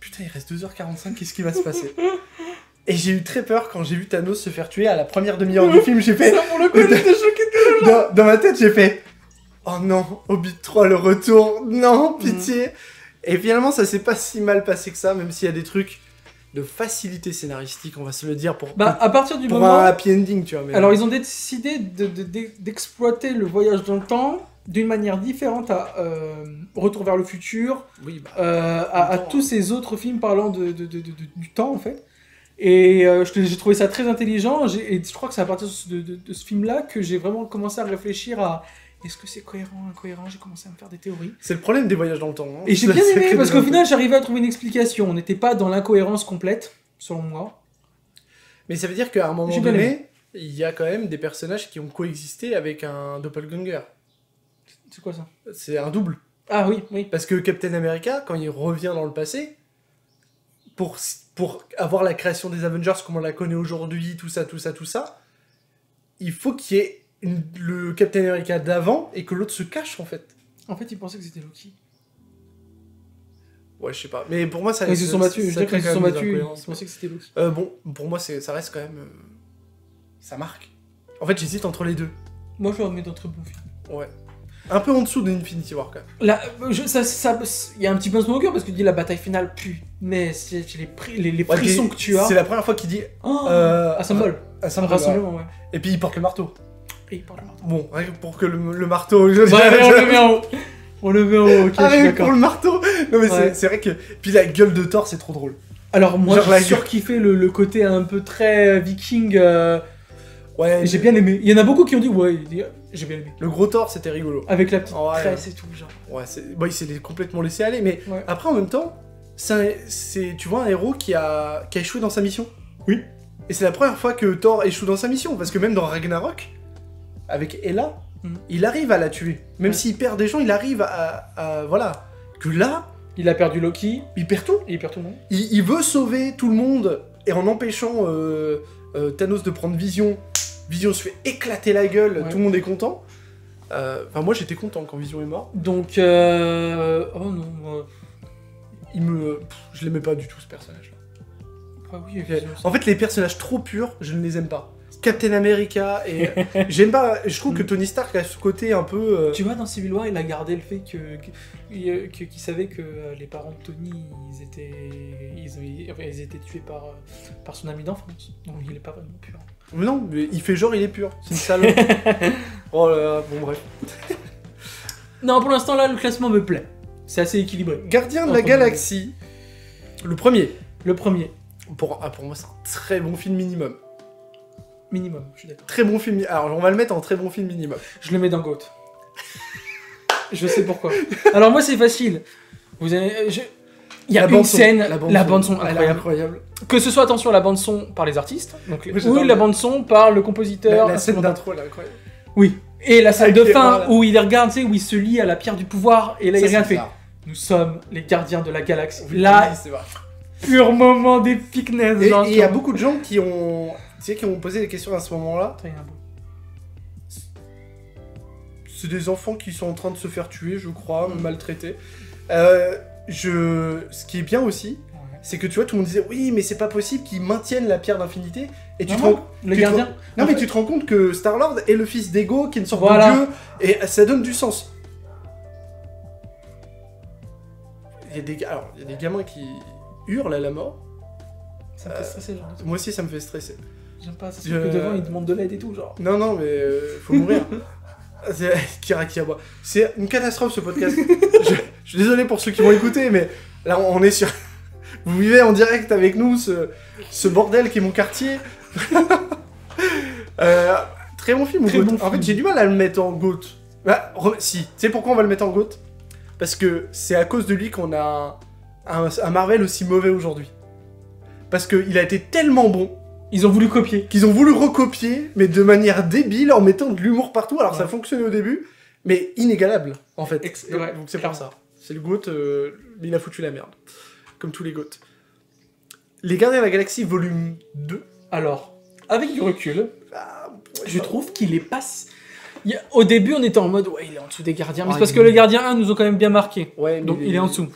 Putain, il reste 2h45, qu'est-ce qui va se passer? Et j'ai eu très peur quand j'ai vu Thanos se faire tuer à la première demi-heure du film. J'ai fait... Ça, pour le coup, j'étais choqué dans ma tête, j'ai fait... Oh non, Hobbit 3, le retour. Non, pitié. Et finalement, ça s'est pas si mal passé que ça, même s'il y a des trucs de facilité scénaristique, on va se le dire, à partir du moment... un happy ending, tu vois. Mais... Alors, ils ont décidé d'exploiter le voyage dans le temps d'une manière différente à Retour vers le futur, à tous ces autres films parlant du temps, en fait. Et j'ai trouvé ça très intelligent, et je crois que c'est à partir de ce film-là que j'ai vraiment commencé à réfléchir à est-ce que c'est cohérent, incohérent, j'ai commencé à me faire des théories. C'est le problème des voyages dans le temps. Hein. Et j'ai bien aimé, parce qu'au final, j'arrivais à trouver une explication. On n'était pas dans l'incohérence complète, selon moi. Mais ça veut dire qu'à un moment donné, il y a quand même des personnages qui ont coexisté avec un doppelganger. C'est quoi ça? C'est un double. Ah oui, oui. Parce que Captain America, quand il revient dans le passé, pour avoir la création des Avengers comme on la connaît aujourd'hui, tout ça, il faut qu'il y ait le Captain America d'avant et que l'autre se cache, en fait. En fait, il pensait que c'était Loki. Ouais, je sais pas. Mais pour moi, ça... Ils se sont battus, je dirais qu'ils se sont battus, ils incohérences. pensaient que c'était Loki. Bon, pour moi, ça reste quand même... ça marque. En fait, j'hésite entre les deux. Moi, je le remets dans très bon film. Ouais. Un peu en dessous d'Infinity War, quand même. Là, il y a un petit pincement au cœur parce que tu dis la bataille finale pue. Mais c'est les frissons que tu as. C'est la première fois qu'il dit... Assemble. Rassemblement, ouais. Et puis il porte le marteau. Et il porte le marteau. Bon, rien que pour que le marteau... Ouais, on le met en haut. On le met en haut, ok, je suis d'accord. Pour le marteau. Non mais c'est vrai que... Puis la gueule de Thor, c'est trop drôle. Alors moi, j'ai surkiffé le côté un peu très viking... Ouais. J'ai bien aimé. Il y en a beaucoup qui ont dit, ouais, j'ai bien aimé. Le gros Thor, c'était rigolo. Avec la petite tresse et tout, genre. Ouais, il s'est complètement laissé aller, mais ouais. Après, en même temps, tu vois un héros qui a échoué dans sa mission. Oui. Et c'est la première fois que Thor échoue dans sa mission, parce que même dans Ragnarok, avec Hela, il arrive à la tuer. Même s'il perd des gens, il arrive à voilà. Que là... Il a perdu Loki. Il perd tout. Il perd tout le monde. Il veut sauver tout le monde, et en empêchant Thanos de prendre Vision... Vision se fait éclater la gueule, tout le monde est content. Enfin, moi j'étais content quand Vision est mort. Donc, oh non, je l'aimais pas du tout ce personnage-là. Ah oui, en fait, les personnages trop purs, je ne les aime pas. Captain America et j'aime pas. Je trouve que Tony Stark a ce côté un peu. Tu vois, dans Civil War, il a gardé le fait qu'il savait que les parents de Tony, ils étaient tués par son ami d'enfance. Donc il est pas vraiment pur. Mais non, mais il fait genre il est pur. C'est une salope. Oh là là, bon bref. Non, pour l'instant là, le classement me plaît. C'est assez équilibré. Gardien de la Galaxie. Le premier. Le premier. Pour moi, c'est un très bon film minimum. Minimum, je suis d'accord. Très bon film. Alors, on va le mettre en très bon film minimum. Je le mets dans GOAT. Je sais pourquoi. Alors, moi, c'est facile. Il y a une scène, la bande-son incroyable. Que ce soit, attention, la bande-son par les artistes, donc, ou la bande-son par le compositeur. La scène d'intro, elle est incroyable. Oui. Et la scène de fin, où il regarde, tu sais, où il se lie à la pierre du pouvoir, et là, il rien fait. Nous sommes les gardiens de la galaxie. Là, c'est vrai. Pur moment d'épicness. Et il y a beaucoup de gens qui ont posé des questions à ce moment-là. C'est des enfants qui sont en train de se faire tuer, je crois, maltraités. Ce qui est bien aussi, c'est que tu vois, tout le monde disait oui, mais c'est pas possible qu'ils maintiennent la pierre d'infinité. Et tu te rends mais tu te rends compte que Star-Lord est le fils d'Ego, qui est une sorte de dieu, et ça donne du sens. Il y a des gamins qui hurlent à la mort. Ça me fait stresser, genre. Moi aussi, ça me fait stresser. J'aime pas, ça se fait que devant, ils demandent de l'aide et tout, genre. Non, mais faut mourir. Kirakiaba. C'est une catastrophe, ce podcast. Je suis désolé pour ceux qui vont écouter, mais là, on est sur... Vous vivez en direct avec nous, ce bordel qui est mon quartier. Très bon film. En fait, j'ai du mal à le mettre en GOAT. Bah, si. Tu sais pourquoi on va le mettre en GOAT? Parce que c'est à cause de lui qu'on a un Marvel aussi mauvais aujourd'hui. Parce qu'il a été tellement bon. Ils ont voulu copier. Qu'ils ont voulu recopier, mais de manière débile, en mettant de l'humour partout. Alors ça fonctionnait au début, mais inégalable, en fait. Donc c'est pour ça. C'est le GOAT, il a foutu la merde. Comme tous les GOAT. Les Gardiens de la Galaxie, volume 2. Alors, avec du recul, je trouve qu'il est pas... Au début, on était en mode, ouais, il est en dessous des Gardiens. Mais c'est parce que les Gardiens 1 nous ont quand même bien marqué. Ouais, donc il est en dessous.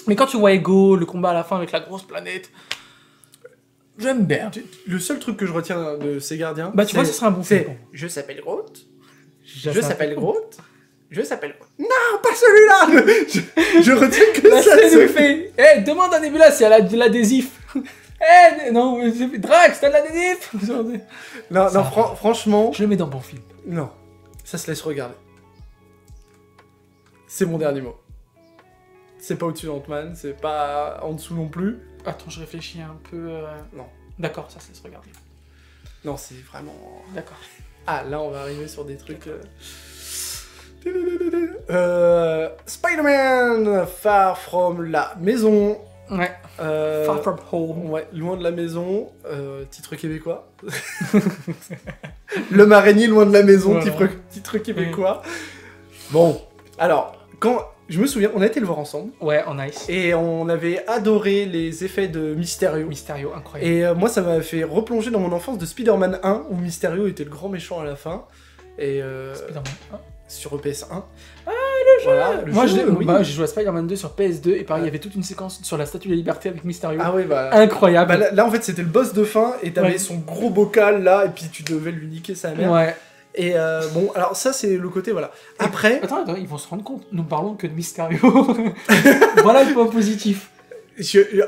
Mais quand tu vois Ego, le combat à la fin avec la grosse planète... J'aime bien. Le seul truc que je retiens de ces gardiens... Bah tu vois, ce sera un bon film. Je s'appelle Groot. Je s'appelle Groot. Je s'appelle Groot. Non, pas celui-là. Je retiens que la ça. Scène où il fait, hey, demande à Nebula si elle a de l'adhésif. Eh, non, Drax, t'as de l'adhésif. Non, franchement... Je le mets dans bon film. Non, ça se laisse regarder. C'est mon dernier mot. C'est pas au-dessus d'Ant-Man, c'est pas en dessous non plus. Attends, je réfléchis un peu... Non. D'accord, ça se laisse regarder. Non, c'est vraiment... D'accord. Ah, là, on va arriver sur des trucs... Spider-Man Far From la Maison. Ouais. Far From Home. Ouais, Loin de la maison, titre québécois. L'homme araignée loin de la maison, voilà. titre québécois. Bon, alors, je me souviens, on a été le voir ensemble. Ouais, en nice. Et on avait adoré les effets de Mysterio. Mysterio, incroyable. Et moi, ça m'a fait replonger dans mon enfance de Spider-Man 1, où Mysterio était le grand méchant à la fin. Et Spider-Man 1 sur PS1. Ah, le jeu, voilà, moi, j'ai joué à Spider-Man 2 sur PS2, et pareil, il y avait toute une séquence sur la Statue de la Liberté avec Mysterio. Ah oui, bah... Incroyable. Bah, là, en fait, c'était le boss de fin, et t'avais son gros bocal, là, et puis tu devais lui niquer sa mère. Ouais. Et bon, alors ça, c'est le côté, voilà. Après... Attends, ils vont se rendre compte, nous parlons que de Mysterio. Voilà le point positif.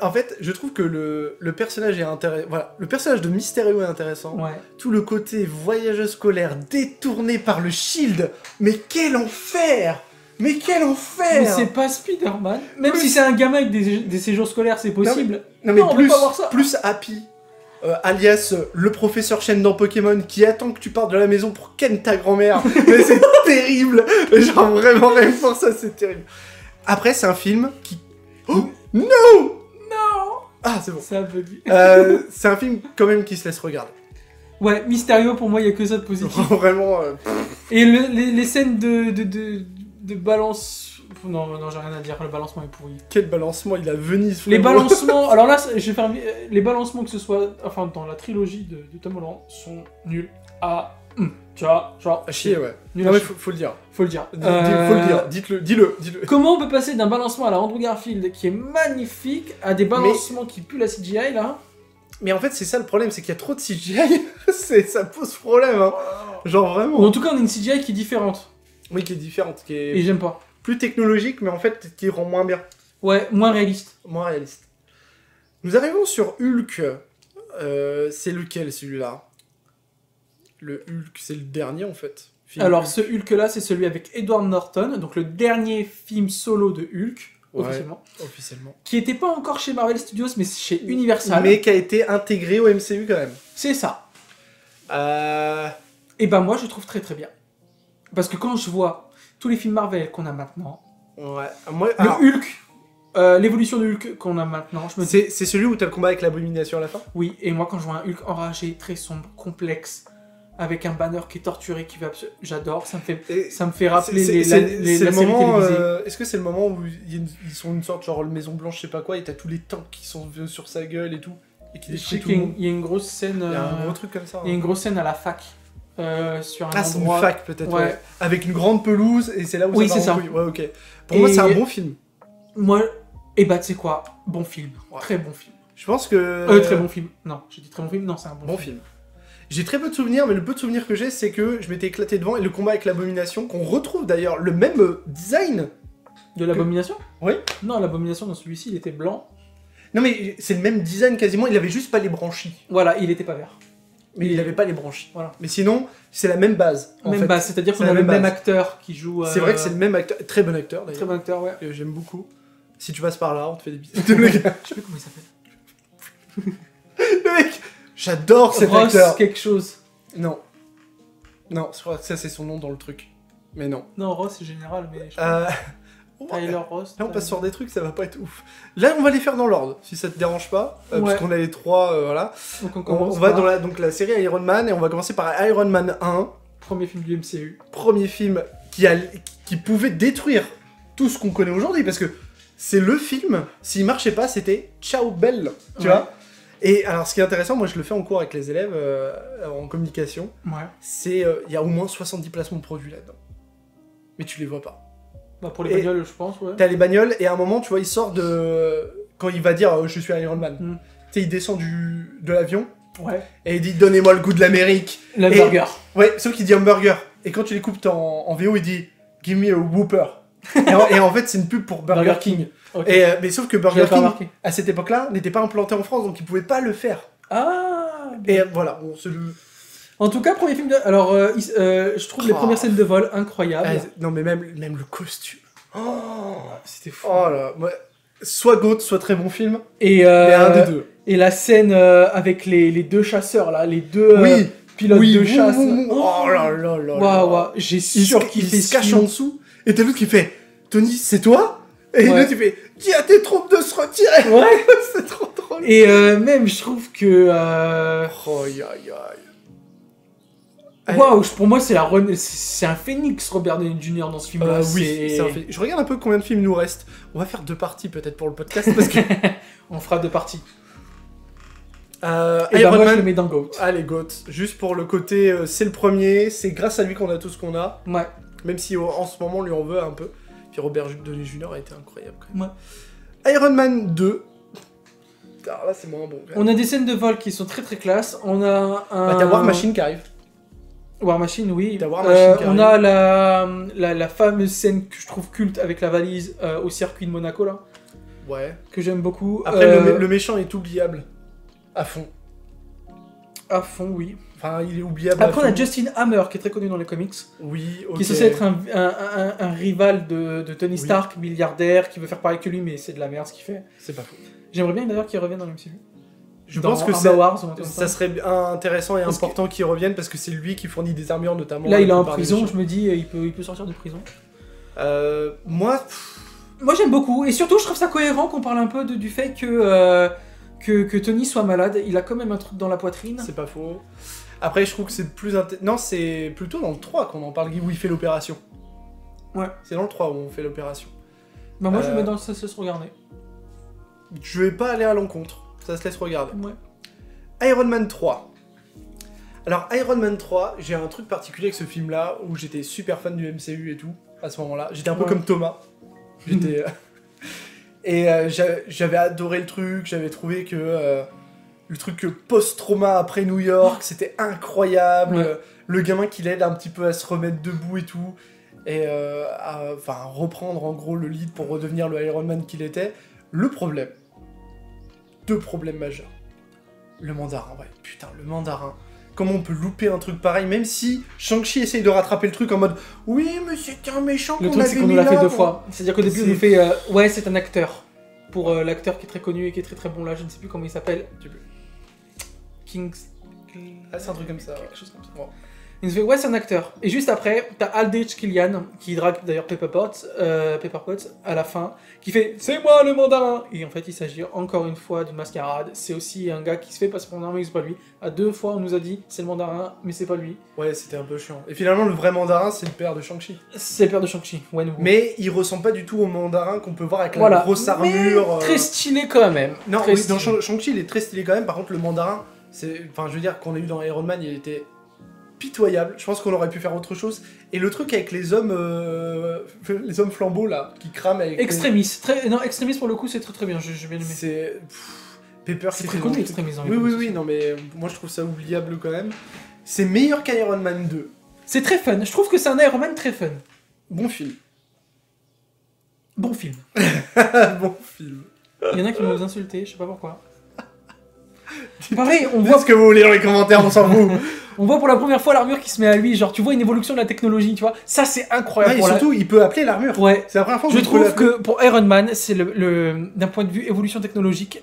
En fait, je trouve que le personnage est intéressant. Voilà, le personnage de Mysterio est intéressant. Ouais. Tout le côté voyageur scolaire détourné par le Shield. Mais quel enfer! Mais quel enfer! Mais c'est pas Spider-Man. Même si c'est un gamin avec des séjours scolaires, c'est possible. Non mais on peut pas voir ça. Plus Happy, alias le professeur Chen dans Pokémon, qui attend que tu partes de la maison pour ken ta grand-mère. Mais c'est terrible! Genre vraiment, même pour ça, c'est terrible. Après, c'est un film qui... Oh non! Non! Ah, c'est bon. C'est un peu dit. C'est un film quand même qui se laisse regarder. Ouais, Mysterio, pour moi, il y a que ça de positif. Vraiment... Et les scènes de balance... Non, j'ai rien à dire, le balancement est pourri. Quel balancement, il a Venise. Les balancements... Alors là, je vais faire... Les balancements, que ce soit... Enfin, dans la trilogie de Tom Holland, sont nuls à... Tu vois, genre... À chier, ouais. Non, mais faut le dire. Faut le dire. Faut le dire. Dis-le. Comment on peut passer d'un balancement à la Andrew Garfield, qui est magnifique, à des balancements qui puent la CGI, là? Mais en fait, c'est ça le problème, c'est qu'il y a trop de CGI. Ça pose problème, hein. Genre, vraiment. Ou en tout cas, on a une CGI qui est différente. Oui, qui est différente. Qui est... Et j'aime pas. Plus technologique, mais en fait, qui rend moins bien. Ouais, moins réaliste. Moins réaliste. Nous arrivons sur Hulk. C'est lequel, celui-là? Le Hulk, c'est le dernier, en fait. Alors, ce Hulk-là, c'est celui avec Edward Norton, donc le dernier film solo de Hulk, officiellement. Qui était pas encore chez Marvel Studios, mais chez Universal. Mais qui a été intégré au MCU, quand même. C'est ça. Et ben moi, je trouve très très bien. Parce que quand je vois tous les films Marvel qu'on a maintenant... Ouais. Hulk... l'évolution de Hulk qu'on a maintenant, je me dis... C'est celui où t'as le combat avec l'Abomination à la fin? Oui, et moi, quand je vois un Hulk enragé, très sombre, complexe... avec un banner qui est torturé, qui va... J'adore, ça me fait rappeler la série télévisée. Est-ce que c'est le moment où ils sont une sorte, genre, Maison Blanche, je sais pas quoi, et t'as tous les tanks qui sont sur sa gueule et tout, et qui détruisent tout le monde. Il y a une grosse scène... Il y a un gros truc comme ça. Il y a une grosse scène à la fac, sur un endroit... c'est une fac, peut-être, ouais. Avec une grande pelouse, et c'est là où oui, ça c'est ça. Ouais, ok. Pour moi, c'est un bon film. Moi... Et bah, tu sais quoi? Bon film. Ouais. Très bon film. Je pense que... très bon film. Non, j'ai dit très bon film. Non, c'est un bon film. J'ai très peu de souvenirs, mais le peu de souvenirs que j'ai, c'est que je m'étais éclaté devant, et le combat avec l'Abomination, qu'on retrouve d'ailleurs le même design. De l'Abomination? Oui. Non, l'Abomination, dans celui-ci, il était blanc. Non, mais c'est le même design quasiment, il avait juste pas les branchies. Voilà, il était pas vert. Mais il avait pas les branchies. Voilà. Mais sinon, c'est la même base. Même base, c'est-à-dire qu'on a le même acteur qui joue... C'est vrai que c'est le même acteur, très bon acteur d'ailleurs. Très bon acteur, ouais. J'aime beaucoup. Si tu passes par là, on te fait des bisous. Le gars. Je sais plus comment il s'appelle. Le mec, j'adore cet acteur. quelque chose. Non. Non, je crois que ça c'est son nom dans le truc. Mais non. Non, Ross c'est général, mais... Tyler Ross. Là on passe sur des trucs, ça va pas être ouf. Là on va les faire dans l'ordre, si ça te dérange pas. Parce qu'on a les trois, voilà. Donc on va dans la série Iron Man, et on va commencer par Iron Man 1. Premier film du MCU. Premier film qui pouvait détruire tout ce qu'on connaît aujourd'hui, parce que c'est le film, s'il marchait pas, c'était Ciao Belle, tu vois. Et alors, ce qui est intéressant, moi je le fais en cours avec les élèves en communication, c'est il y a au moins 70 placements de produits là-dedans. Mais tu les vois pas. Bah pour les bagnoles, je pense, ouais. T'as les bagnoles, et à un moment, tu vois, il sort de... Quand il va dire je suis Iron Man, tu sais, il descend de l'avion, et il dit donnez-moi le goût de l'Amérique. L'hamburger. Ouais, sauf qu'il dit hamburger. Et quand tu l'écoutes en VO, il dit give me a Whopper. et en fait, c'est une pub pour Burger King. Okay. Mais sauf que Burger King, à cette époque-là, n'était pas implanté en France, donc ils pouvaient pas le faire. Ah. Et voilà, bon, c'est le... En tout cas, premier film de... Alors, je trouve les premières scènes de vol incroyables. Non, mais même le costume. C'était fou. Oh là, ouais. Soit GOAT, soit très bon film. Et un des deux. Et la scène avec les deux chasseurs, là, les deux pilotes de chasse. Oh là là là. Waouh, j'ai surkiffé. Il se cache en dessous, et t'as l'autre qui fait Tony, c'est toi? Et là, tu fais « Dis à tes troupes de se retirer !» Ouais. C'est trop drôle. Et même, je trouve que... Oh, aïe, aïe, aïe. Waouh, pour moi, c'est un phénix, Robert Downey Jr. dans ce film-là. Oui, c'est un phénix. Je regarde un peu combien de films nous reste. On va faire 2 parties peut-être pour le podcast, parce que... On fera 2 parties. Et Iron moi, Man, je le mets dans GOAT. Allez, GOAT. Juste pour le côté, c'est le premier, c'est grâce à lui qu'on a tout ce qu'on a. Ouais. Même si en ce moment, on lui en veut un peu. Puis Robert Downey Jr. a été incroyable quand même. Ouais. Iron Man 2. Alors là, c'est moins bon. Quand même. On a des scènes de vol qui sont très très classe. On a un... Bah, t'as War Machine qui arrive. War Machine, oui. T'as War Machine qui on arrive. a la fameuse scène que je trouve culte avec la valise au circuit de Monaco, là. Ouais. Que j'aime beaucoup. Après, le méchant est oubliable. À fond. À fond, oui. Enfin, il est oubliable. Après, on a Justin Hammer, qui est très connu dans les comics. Oui, ok. Qui est censé être un rival de Tony Stark, milliardaire, qui veut faire pareil que lui, mais c'est de la merde ce qu'il fait. C'est pas faux. J'aimerais bien d'ailleurs qu'il revienne dans le MCU. Je pense que ça serait intéressant et important qu'il revienne parce que c'est lui qui fournit des armures notamment. Là, il est en prison, je me dis, il peut sortir de prison. Moi, j'aime beaucoup. Et surtout, je trouve ça cohérent qu'on parle un peu du fait que Tony soit malade. Il a quand même un truc dans la poitrine. C'est pas faux. Après, je trouve que c'est plus... Non, c'est plutôt dans le 3 qu'on en parle, où il fait l'opération. Ouais. C'est dans le 3 où on fait l'opération. Bah moi, je le mets dans le ça se laisse regarder. Je vais pas aller à l'encontre. Ça se laisse regarder. Ouais. Iron Man 3. Alors, Iron Man 3, j'ai un truc particulier avec ce film-là, où j'étais super fan du MCU et tout, à ce moment-là. J'étais un peu comme Thomas. J'étais... Et j'avais adoré le truc, j'avais trouvé que... le truc post-trauma après New York, c'était incroyable. Ouais. Le gamin qui l'aide un petit peu à se remettre debout et tout. Et à reprendre en gros le lead pour redevenir le Iron Man qu'il était. Le problème. 2 problèmes majeurs. Le mandarin, ouais. Putain, le mandarin. Comment on peut louper un truc pareil, même si Shang-Chi essaye de rattraper le truc en mode « Oui, mais c'était un méchant qu'on avait mis là !» Le truc, c'est qu'on nous l'a fait 2 fois. C'est-à-dire qu'au début, on nous fait « Ouais, c'est un acteur. » Pour l'acteur qui est très connu et qui est très très bon là, je ne sais plus comment il s'appelle. Kings... Ah, c'est un truc comme ça. Quelque chose comme ça. Wow. Il nous fait ouais, c'est un acteur. Et juste après, t'as Aldrich Killian, qui drague d'ailleurs Pepper Potts à la fin, qui fait c'est moi le mandarin. Et en fait, il s'agit encore une fois d'une mascarade. C'est aussi un gars qui se fait passer pour un mandarin, mais c'est pas lui. À 2 fois, on nous a dit c'est le mandarin, mais c'est pas lui. Ouais, c'était un peu chiant. Et finalement, le vrai mandarin, c'est le père de Shang-Chi. C'est le père de Shang-Chi, ouais. Mais il ressemble pas du tout au mandarin qu'on peut voir avec la grosse armure. Mais très stylé quand même. Non, oui, dans Shang-Chi, il est très stylé quand même. Par contre, le mandarin, enfin, je veux dire, qu'on a eu dans Iron Man, il était pitoyable. Je pense qu'on aurait pu faire autre chose. Et le truc avec les hommes flambeaux là, qui crament avec. Extremis. Non, Extremis pour le coup, c'est très très bien. J'ai bien aimé. C'est. Pepper, c'est très connu Extremis. Oui, non, mais moi je trouve ça oubliable quand même. C'est meilleur qu'Iron Man 2. C'est très fun. Je trouve que c'est un Iron Man très fun. Bon film. Bon film. Bon film. Il y en a qui vont nous insulter, je sais pas pourquoi. Pareil, on voit ce que vous voulez dans les commentaires, on s'en fout. On voit pour la première fois l'armure qui se met à lui, genre tu vois une évolution de la technologie, tu vois. Ça c'est incroyable. Ouais, et surtout, il peut appeler l'armure. Ouais. C'est la première fois que je trouve que pour Iron Man, c'est d'un point de vue évolution technologique,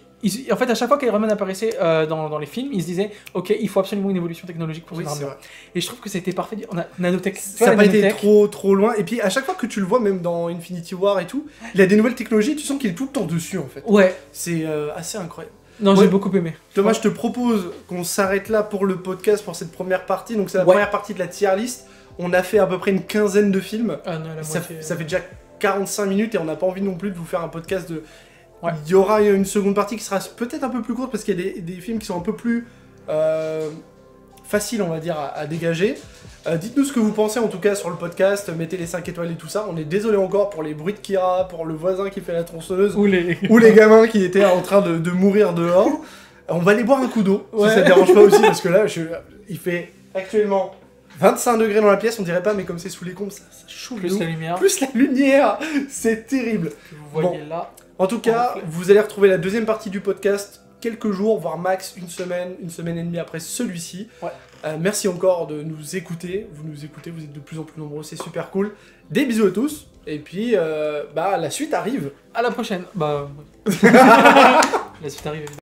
en fait à chaque fois qu'Iron Man apparaissait dans les films, il se disait ok, il faut absolument une évolution technologique pour son armure. Et je trouve que ça a été parfait. On a nanotech. Ça n'a pas été trop loin. Et puis à chaque fois que tu le vois, même dans Infinity War et tout, il a des nouvelles technologies, tu sens qu'il est tout le temps dessus en fait. Ouais. C'est assez incroyable. Non, j'ai beaucoup aimé. Thomas, je te propose qu'on s'arrête là pour le podcast, pour cette première partie. Donc c'est la première partie de la tier list. On a fait à peu près une quinzaine de films. Ah non, ça fait déjà 45 minutes et on n'a pas envie non plus de vous faire un podcast de... Ouais. Il y aura une seconde partie qui sera peut-être un peu plus courte parce qu'il y a des films qui sont un peu plus faciles, on va dire, à dégager. Dites-nous ce que vous pensez en tout cas sur le podcast, mettez les 5 étoiles et tout ça. On est désolé encore pour les bruits de Kira, pour le voisin qui fait la tronçonneuse, ou les gamins qui étaient en train de mourir dehors. On va aller boire un coup d'eau, si ça te dérange pas aussi, parce que là, il fait actuellement 25 degrés dans la pièce, on dirait pas, mais comme c'est sous les combes, ça chauffe. Plus la lumière. Plus la lumière, c'est terrible. Que vous voyez là. En tout cas, vous allez retrouver la deuxième partie du podcast quelques jours, voire max une semaine et demie après celui-ci. Ouais. Merci encore de nous écouter. Vous nous écoutez, vous êtes de plus en plus nombreux, c'est super cool. Des bisous à tous. Et puis, la suite arrive. À la prochaine. La suite arrive.